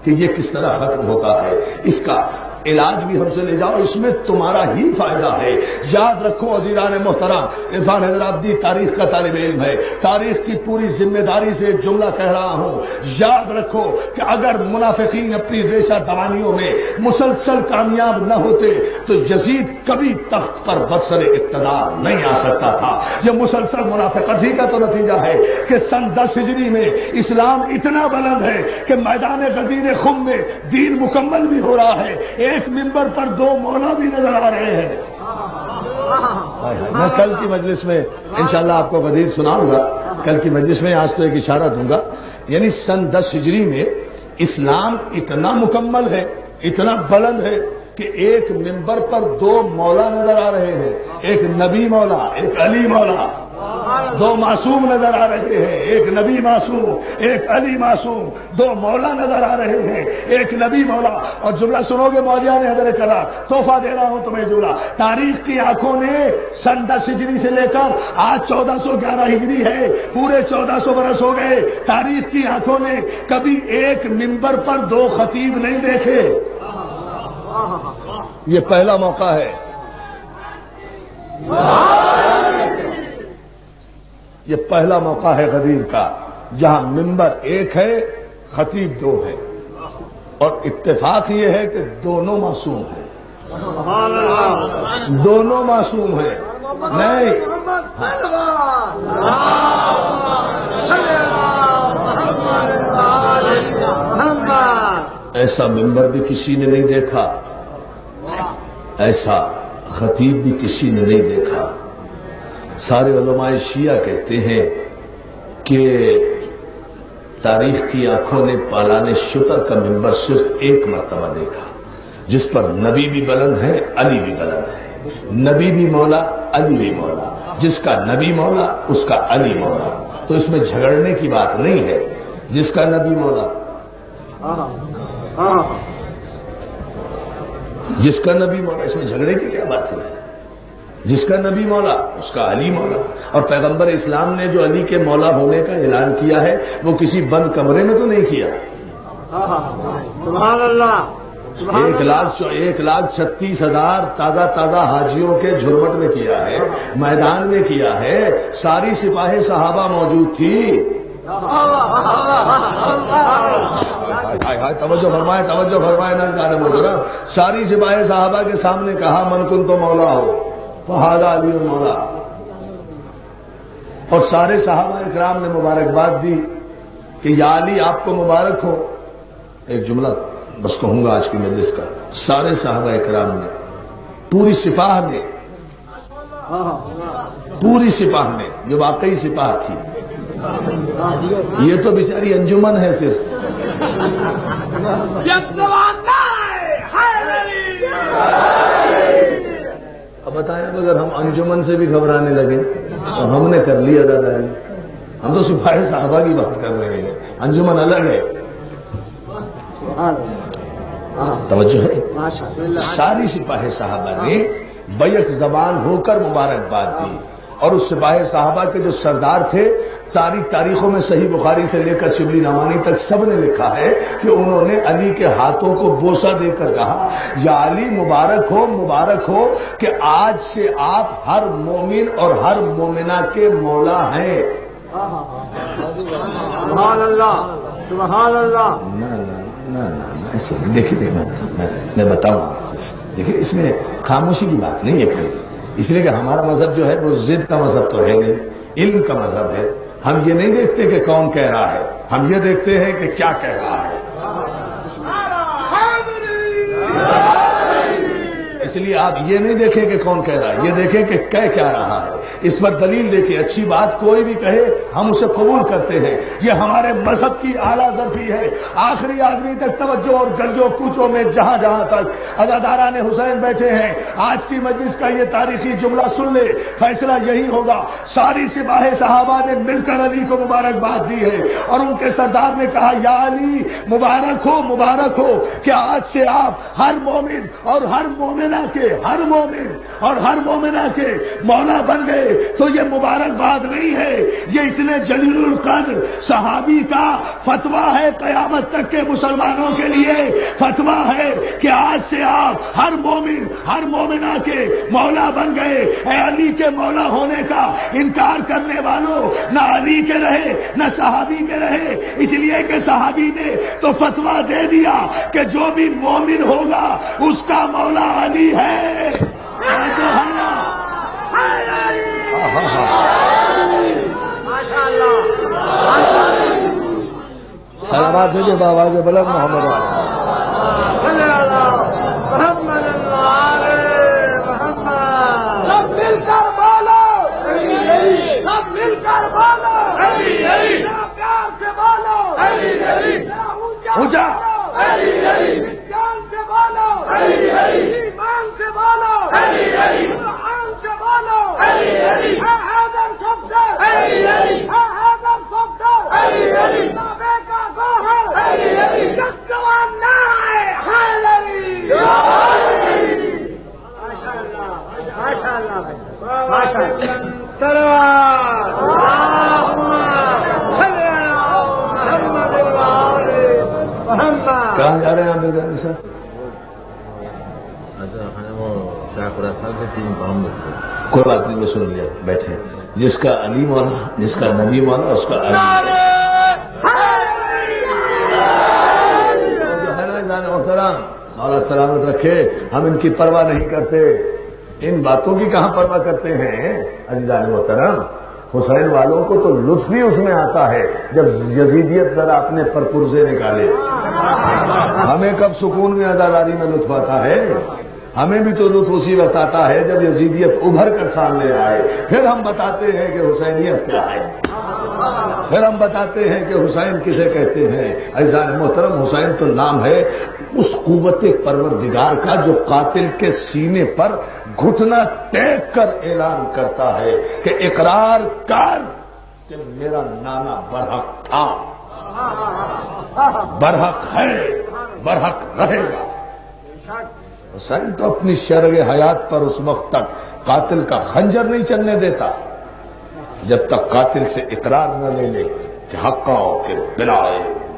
کہ یہ کس طرح ختم ہوتا ہے، اس کا علاج بھی ہم سے لے جاؤ، اس میں تمہارا ہی فائدہ ہے. یاد رکھو عزیزان محترم، عرفان حیدرآبادی تاریخ کا طالب علم ہے، تاریخ کی پوری ذمہ داری سے ایک جملہ کہہ رہا ہوں. یاد رکھو کہ اگر منافقین اپنی ریشہ دوانیوں میں مسلسل کامیاب نہ ہوتے تو یزید کبھی تخت پر برسر اقتدار نہیں آ سکتا تھا. یہ مسلسل منافقت ہی کا تو نتیجہ ہے کہ سن 10 ہجری میں اسلام اتنا بلند ہے کہ میدان غدیر خم میں دین مکمل بھی ہو رہا ہے. ایک منبر پر 2 مولا بھی نظر آ رہے ہیں. میں کل کی مجلس میں انشاءاللہ آپ کو غدیر سناؤں گا، کل کی مجلس میں آج تو ایک اشارہ دوں گا. یعنی سن 10 ہجری میں اسلام اتنا مکمل ہے، اتنا بلند ہے کہ ایک منبر پر 2 مولا نظر آ رہے ہیں، ایک نبی مولا، ایک علی مولا. دو معصوم نظر آ رہے ہیں، ایک نبی معصوم، ایک علی معصوم، دو مولا نظر آ رہے ہیں، ایک نبی مولا۔ اور جملہ سنو گے مولیہ نے حضرت کرا، تحفہ دے رہا ہوں تمہیں جملہ۔ تاریخ کی آنکھوں نے سن 10 ہجری سے لے کر آج 1411 ہجری ہے، پورے 1400 برس ہو گئے۔ تاریخ کی آنکھوں نے کبھی ایک منبر پر دو خطیب نہیں دیکھے۔ یہ پہلا موقع ہے، یہ پہلا موقع ہے غدیر کا، جہاں منبر ایک ہے، خطیب دو ہے، اور اتفاق یہ ہے کہ دونوں معصوم ہیں، دونوں معصوم ہیں۔ نہیں، ایسا منبر بھی کسی نے نہیں دیکھا، ایسا خطیب بھی کسی نے نہیں دیکھا۔ سارے علماء شیعہ کہتے ہیں کہ تاریخ کی آنکھوں نے پالان شتر کا منبر صرف ایک مرتبہ دیکھا، جس پر نبی بھی بلند ہے، علی بھی بلند ہے، نبی بھی مولا، علی بھی مولا، جس کا نبی مولا اس کا علی مولا۔ تو اس میں جھگڑنے کی بات نہیں ہے، جس کا نبی مولا، جس کا نبی مولا، اس میں جھگڑے کی کیا بات ہے؟ جس کا نبی مولا اس کا علی مولا۔ اور پیغمبر اسلام نے جو علی کے مولا ہونے کا اعلان کیا ہے وہ کسی بند کمرے میں تو نہیں کیا۔ سبحان اللہ، 1,36,000 تازہ حاجیوں کے جھرمٹ میں کیا ہے، میدان میں کیا ہے، ساری سپاہ صحابہ موجود تھی۔ توجہ فرمائے نا محترم، ساری سپاہ صحابہ کے سامنے کہا من کن تو مولا ہو فہذا علی مولا، اور سارے صحابہ اکرام نے مبارکباد دی کہ یا علی آپ کو مبارک ہو۔ ایک جملہ بس کہوں گا آج کی مجلس کا، سارے صحابہ اکرام نے، پوری سپاہ نے، پوری سپاہ نے جو واقعی سپاہ تھی، یہ تو بیچاری انجمن ہے صرف، اب بتائیں اگر ہم انجمن سے بھی گھبرانے لگے تو ہم نے کر لی اداداری۔ ہم تو سپاہ صحابہ کی بات کر رہے ہیں، انجمن الگ ہے۔ توجہ ہے، ساری سپاہ صحابہ نے بیک زبان ہو کر مبارکباد دی، اور اس سپاہ صحابہ کے جو سردار تھے، ساری تاریخوں میں صحیح بخاری سے لے کر شبلی نعمانی تک سب نے لکھا ہے کہ انہوں نے علی کے ہاتھوں کو بوسہ دے کر کہا یا علی مبارک ہو کہ آج سے آپ ہر مومن اور ہر مومنہ کے مولا ہیں۔ سبحان اللہ، سبحان اللہ۔ نہ ایسے نہیں، دیکھیے میں بتاؤں، دیکھیے اس میں خاموشی کی بات نہیں ہے کوئی، اس لیے کہ ہمارا مذہب جو ہے وہ ضد کا مذہب تو ہے نہیں، علم کا مذہب ہے۔ ہم یہ نہیں دیکھتے کہ کون کہہ رہا ہے، ہم یہ دیکھتے ہیں کہ کیا کہہ رہا ہے۔ اس لیے آپ یہ نہیں دیکھیں کہ کون کہہ رہا ہے، یہ دیکھیں کہ کہہ کیا رہا ہے، اس پر دلیل دیکھیں۔ اچھی بات کوئی بھی کہے ہم اسے قبول کرتے ہیں، یہ ہمارے مذہب کی اعلیٰ ظرفی ہے۔ آخری آدمی تک توجہ، اور گلیوں کوچوں میں جہاں جہاں تک عزاداران حسین بیٹھے ہیں، آج کی مجلس کا یہ تاریخی جملہ سن لے، فیصلہ یہی ہوگا۔ ساری سپاہ صحابہ نے مل کر علی کو مبارکباد دی ہے، اور ان کے سردار نے کہا یا علی مبارک ہو کہ آج سے آپ ہر مومن اور ہر مومنہ کے، ہر مومن اور ہر مومنہ کے مولا بن گئے۔ تو یہ مبارکباد نہیں ہے، یہ اتنے جلیل القدر صحابی کا فتویٰ ہے، قیامت تک کے مسلمانوں کے لیے فتویٰ ہے کہ آج سے آپ ہر مومن ہر مومنہ کے مولا بن گئے۔ اے علی کے مولا ہونے کا انکار کرنے والوں، نہ علی کے رہے نہ صحابی کے رہے، اس لیے کہ صحابی نے تو فتویٰ دے دیا کہ جو بھی مومن ہوگا اس کا مولا علی ہے۔ سلامات بھیجے بآواز بلند محمد سب مل کر بولو، سب مل کر بولو، پیار سے بولو، اونچا جان سے بولو، ایمان سے بولو، قرآن سے بولو، حیدر صفدر حیدر صفدر نعرے کا گوہر جگوان نعرہ حیدری کہاں جا رہے ہیں عامر گانی صاحب؟ کوئی بات نہیں، میں سن لیا، بیٹھے. جس کا علی مولا، جس کا نبی مولا، اس کا علی جو ہے نا. جان محترم مولا سلامت رکھے، ہم ان کی پرواہ نہیں کرتے، ان باتوں کی کہاں پرواہ کرتے ہیں. عزیزان محترم، حسین والوں کو تو لطف بھی اس میں آتا ہے جب یزیدیت ذرا اپنے پرپرزے نکالے. ہمیں کب سکون میں عزاداری میں لطف آتا ہے؟ ہمیں بھی تو لطف اسی وقت آتا ہے جب یزیدیت ابھر کر سامنے آئے. پھر ہم بتاتے ہیں کہ حسینیت کیا ہے، پھر ہم بتاتے ہیں کہ حسین کسے کہتے ہیں. عزیزان محترم، حسین تو نام ہے اس قوت پروردگار کا جو قاتل کے سینے پر گھٹنا ٹیک کر اعلان کرتا ہے کہ اقرار کر کہ میرا نانا برحق تھا، برحق ہے، برحق رہے گا. حسین تو اپنی شرع حیات پر اس وقت تک قاتل کا خنجر نہیں چلنے دیتا جب تک قاتل سے اقرار نہ لے لے کہ حقا کے بلا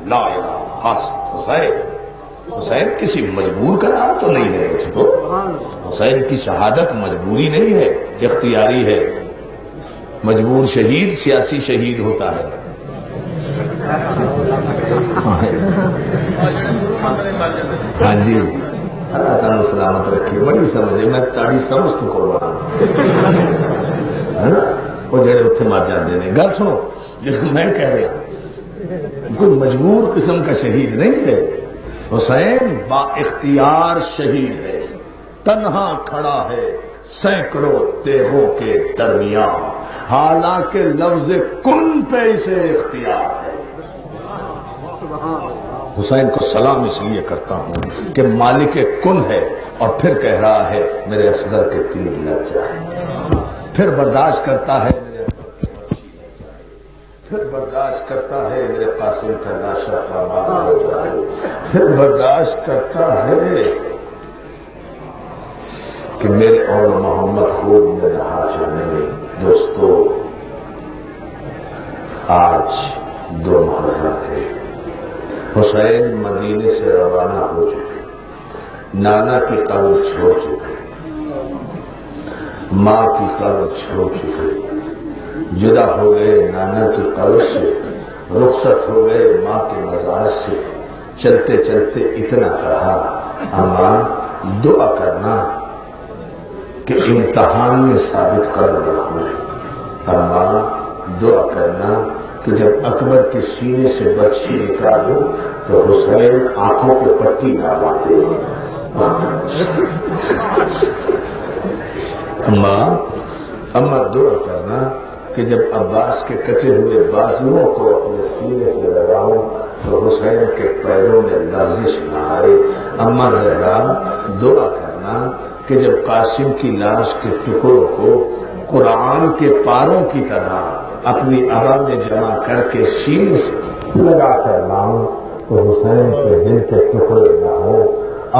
لا الہ حسن حسین. حسین کسی مجبور کا نام تو نہیں ہے. تو حسین کی شہادت مجبوری نہیں ہے، اختیاری ہے. مجبور شہید سیاسی شہید ہوتا ہے. ہاں جی، اللہ تعالیٰ سلامت رکھے. بڑی سمجھے، میں تاڑی سمجھ تو قربان ہے نا. وہ جڑے اتنے مر جاتے ہیں. گل سنو، جو میں کہہ رہا کوئی مجبور قسم کا شہید نہیں ہے. حسین با اختیار شہید ہے، تنہا کھڑا ہے سینکڑوں تیغوں کے درمیان، حالانکہ لفظ کن پہ اسے اختیار ہے. حسین کو سلام اس لیے کرتا ہوں کہ مالک کن ہے، اور پھر کہہ رہا ہے میرے اصغر کے تیر لگ جائے. پھر برداشت کرتا ہے، پھر برداشت کرتا ہے میرے قاسم کا لاشا پامال ہو جائے. پھر برداشت کرتا ہے کہ میرے اور محمد خوب میں نہا جانے. دوستو، آج 2 محرم ہے. حسین مدینے سے روانہ ہو چکے، نانا کی قبر چھوڑ چکے، ماں کی قبر چھوڑ چکے، جدا ہو گئے نانا کی قبر سے، رخصت ہو گئے ماں کے مزار سے. چلتے چلتے اتنا کہا، اماں دعا کرنا کہ امتحان میں ثابت قدم رہوں. اماں دعا کرنا کہ جب اکبر کے سینے سے بچی نکالوں تو حسین آنکھوں کو پٹی نہ باندھے. اماں دعا کرنا کہ جب عباس کے کٹے ہوئے بازوؤں کو اپنے سینے سے لگاؤں تو حسین کے پیروں میں لرزش نہ آئے. اماں زہرا دعا کرنا کہ جب قاسم کی لاش کے ٹکڑوں کو قرآن کے پاروں کی طرح اپنی ابا میں جمع کر کے سینے سے لگا کر لاؤں تو حسین کے دل کے ٹکڑے نہ ہو.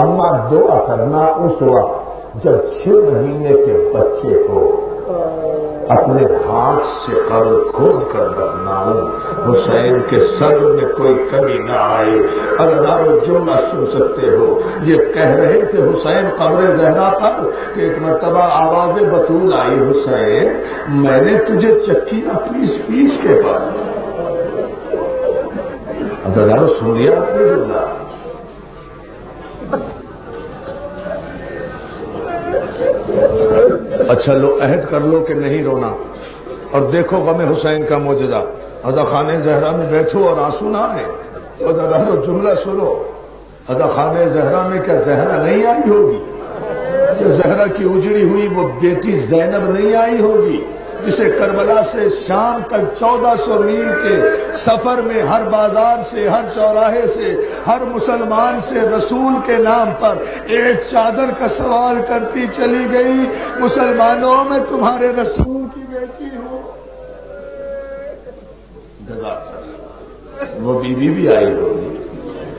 اماں دعا کرنا اس وقت جب 6 مہینے کے بچے کو اپنے ہاتھ سے قبر کھود کر دفناؤں، حسین کے صدر میں کوئی کمی نہ آئے. ہزاروں جملہ سن سکتے ہو. یہ کہہ رہے تھے حسین قبر زہرا پر کہ ایک مرتبہ آواز بطول آئی، حسین میں نے تجھے چکیاں پیس پیس کے پایا. ہزاروں سن لیا آپ نے جملہ. اچھا لو، عہد کر لو کہ نہیں رونا، اور دیکھو غم حسین کا معجزہ. عزا خانہ زہرا میں بیٹھو اور آنسو نہ آئے. اور جملہ سنو، عزا خانہ زہرا میں کیا زہرا نہیں آئی ہوگی؟ کہ زہرا کی اجڑی ہوئی وہ بیٹی زینب نہیں آئی ہوگی جسے کربلا سے شام تک 1400 میل کے سفر میں ہر بازار سے، ہر چوراہے سے، ہر مسلمان سے رسول کے نام پر ایک چادر کا سوال کرتی چلی گئی، مسلمانوں میں تمہارے رسول کی بیٹی ہوں. وہ بیوی بھی آئی ہوگی،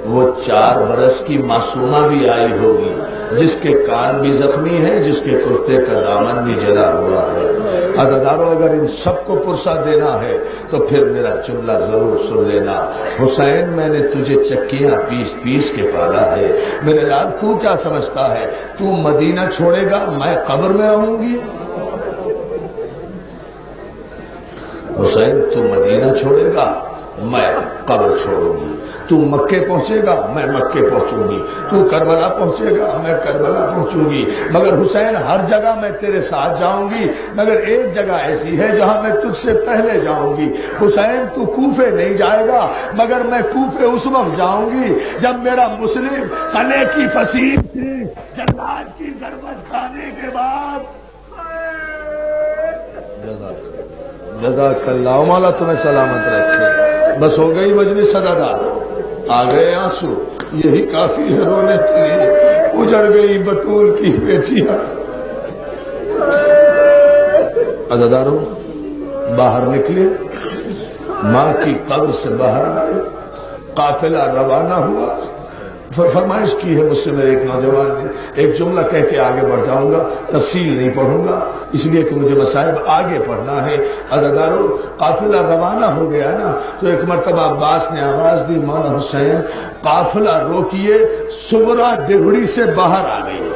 وہ 4 برس کی معصومہ بھی آئی ہوگی، جس کے کان بھی زخمی ہے، جس کے کرتے کا دامن بھی جلا ہوا ہے۔ عزادارو، اگر ان سب کو پرسہ دینا ہے تو پھر میرا جملہ ضرور سن لینا۔ حسین، میں نے تجھے چکیاں پیس پیس کے پالا ہے، میرے لال تو کیا سمجھتا ہے تو مدینہ چھوڑے گا میں قبر میں رہوں گی؟ حسین، تو مدینہ چھوڑے گا میں قبر چھوڑوں گی، تو مکے پہنچے گا میں مکے پہنچوں گی، تو کربلا پہنچے گا میں کربلا پہنچوں گی، مگر حسین ہر جگہ میں تیرے ساتھ جاؤں گی، مگر ایک جگہ ایسی ہے جہاں میں تجھ سے پہلے جاؤں گی۔ حسین، تو کوفے نہیں جائے گا، مگر میں کوفے اس وقت جاؤں گی جب میرا مسلم قلعے کی فصیل سے جلاد کی ضربت کھانے کے بعد جزاک اللہ مولا تمہیں سلامت رکھے۔ بس ہو گئی مجلس عزادار، آ گئے آنسو، یہی کافی ہے رونے کے لیے۔ اجڑ گئی بطول کی بیٹیاں۔ عزاداروں، باہر نکلے، ماں کی قبر سے باہر آئے، قافلہ روانہ ہوا۔ فرمائش کی ہے مجھ سے میرے ایک نوجوان نے، ایک جملہ کہہ کے آگے بڑھ جاؤں گا، تفصیل نہیں پڑھوں گا اس لیے کہ مجھے مصائب آگے پڑھنا ہے۔ عزاداروں، قافلہ روانہ ہو گیا نا تو ایک مرتبہ عباس نے آواز دی، مولا حسین قافلہ روکیے، صغرا دیہڑی سے باہر آ گئی،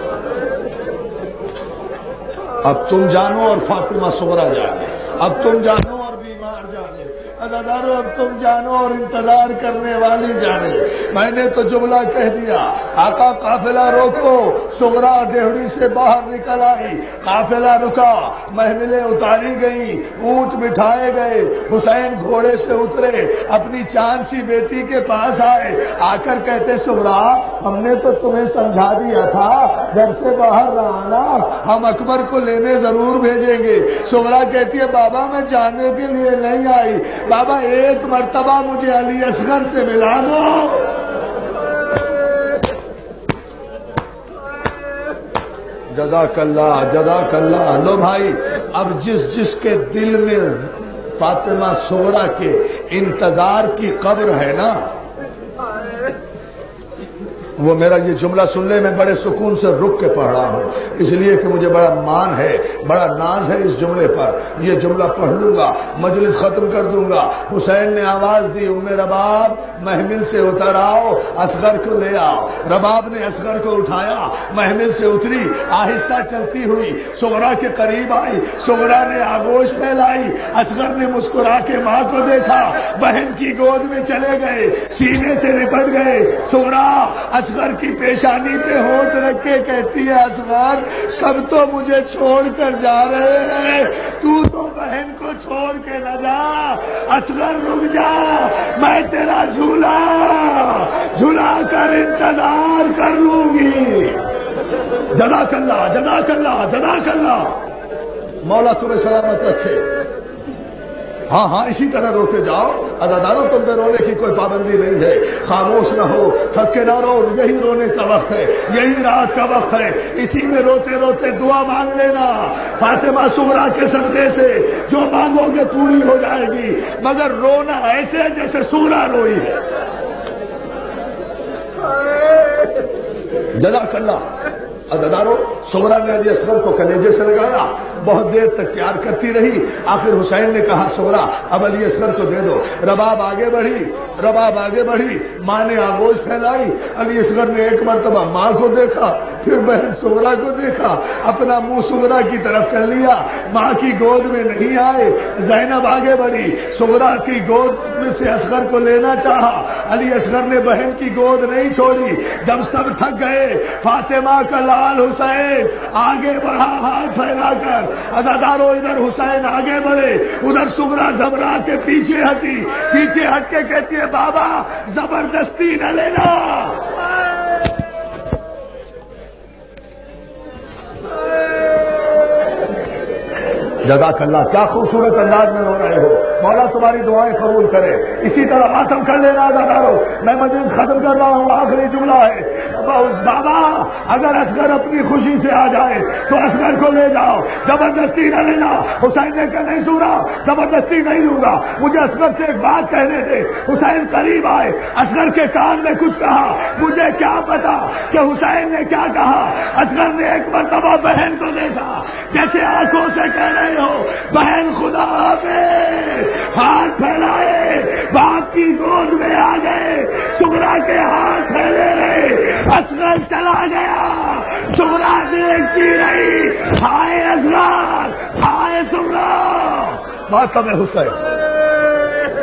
اب تم جانو اور فاطمہ صغرا جانے، اب تم جانو اور بیمار جانے، عزاداروں اب تم جانو اور انتظار کرنے والی جانے۔ میں نے تو جملہ کہہ دیا، آقا قافلہ روکو، صغرا ڈیہڑی سے باہر نکل آئی، قافلہ رکا، محملیں اتاری گئیں، اونٹ بٹھائے گئے، حسین گھوڑے سے اترے، اپنی چاند سی بیٹی کے پاس آئے، آ کر کہتے صغرا ہم نے تو تمہیں سمجھا دیا تھا گھر سے باہر نہ آنا، ہم اکبر کو لینے ضرور بھیجیں گے۔ صغرا کہتی ہے بابا میں جانے کے لیے نہیں آئی، بابا ایک مرتبہ مجھے علی اصغر سے ملا دو۔ جزاک اللہ جزاک اللہ۔ لو بھائی، اب جس کے دل میں فاطمہ صغرا کے انتظار کی قبر ہے نا، وہ میرا یہ جملہ سن لے، میں بڑے سکون سے رک کے پڑھ رہا ہوں اس لیے کہ مجھے بڑا مان ہے، بڑا ناز ہے اس جملے پر۔ یہ جملہ پڑھ لوں گا، مجلس ختم کر دوں گا۔ حسین نے آواز دی، ام رباب محمل سے اتر آؤ، اصغر کو لے آؤ۔ رباب نے اصغر کو اٹھایا، محمل سے اتری، آہستہ چلتی ہوئی صغرا کے قریب آئی، صغرا نے آغوش پھیلائی، اصغر نے مسکرا کے ماں کو دیکھا، بہن کی گود میں چلے گئے، سینے سے لپٹ گئے۔ صغرا اصغر کی پیشانی پہ ہونٹ رکھ کے کہتی ہے اصغر سب تو مجھے چھوڑ کر جا رہے ہیں، تو بہن کو چھوڑ کے نہ جا، اصغر رک جا، میں تیرا جھولا جھلا کر انتظار کر لوں گی۔ جزاک اللہ جزاک اللہ جزاک اللہ، مولا تمہیں سلامت رکھے۔ ہاں ہاں اسی طرح روتے جاؤ۔ عزاداروں تم پہ رونے کی کوئی پابندی نہیں ہے، خاموش نہ ہو، تھکے نہ رو، یہی رونے کا وقت ہے، یہی رات کا وقت ہے، اسی میں روتے روتے دعا مانگ لینا۔ فاطمہ صغرا کے صدقے سے جو مانگو گے پوری ہو جائے گی، مگر رونا ایسے جیسے صغرا روئی ہے۔ جزاک اللہ۔ عزاداروں، صغرا نے علی اصغر کو کلیجے سے لگایا، بہت دیر تک پیار کرتی رہی، آخر حسین نے کہا صغرا اب علی اصغر کو دے دو۔ رباب آگے بڑھی، ماں نے آغوش پھیلائی، علی اصغر نے ایک مرتبہ ماں کو دیکھا، پھر بہن صغرا کو دیکھا، اپنا منہ صغرا کی طرف کر لیا، ماں کی گود میں نہیں آئے۔ زینب آگے بڑھی، صغرا کی گود میں سے اصغر کو لینا چاہا، علی اصغر نے بہن کی گود نہیں چھوڑی۔ جب سب تھک گئے، فاطمہ کا لال حسین آگے بڑھا ہاتھ پھیلا کر۔ عزاداروں، ادھر حسین آگے بڑھے، ادھر صغرا گھبرا کے پیچھے ہٹ کے کہتی ہے بابا زبردستی نہ لینا۔ جزاک اللہ، کیا خوبصورت انداز میں رو رہے ہو۔ مولا تمہاری دعائیں قبول کرے. اسی طرح ماتم کر لینا اداروں. میں مجلس ختم کر رہا ہوں. آخری جملہ ہے بابا اگر اصغر اپنی خوشی سے آ جائے تو اصغر کو لے جاؤ, زبردستی نہ لینا. حسین نے کہا نہیں سنا, زبردستی نہیں لوں گا. مجھے اصغر سے ایک بات کہنے دے. حسین قریب آئے, اصغر کے کان میں کچھ کہا. مجھے کیا پتا کہ حسین نے کیا کہا. اصغر نے ایک مرتبہ بہن کو دیکھا جیسے آنکھوں سے کہہ رہے ہو بہن خدا حافظ, ہاتھ پھیلائے, باپ کی گود میں آ گئے, سغرا کے ہاتھ پھیلے رہے. اصغر چلا گیا, سغرا دیکھتی رہی. ہائے اصغر, ہائے سغرا. ماتم حسین.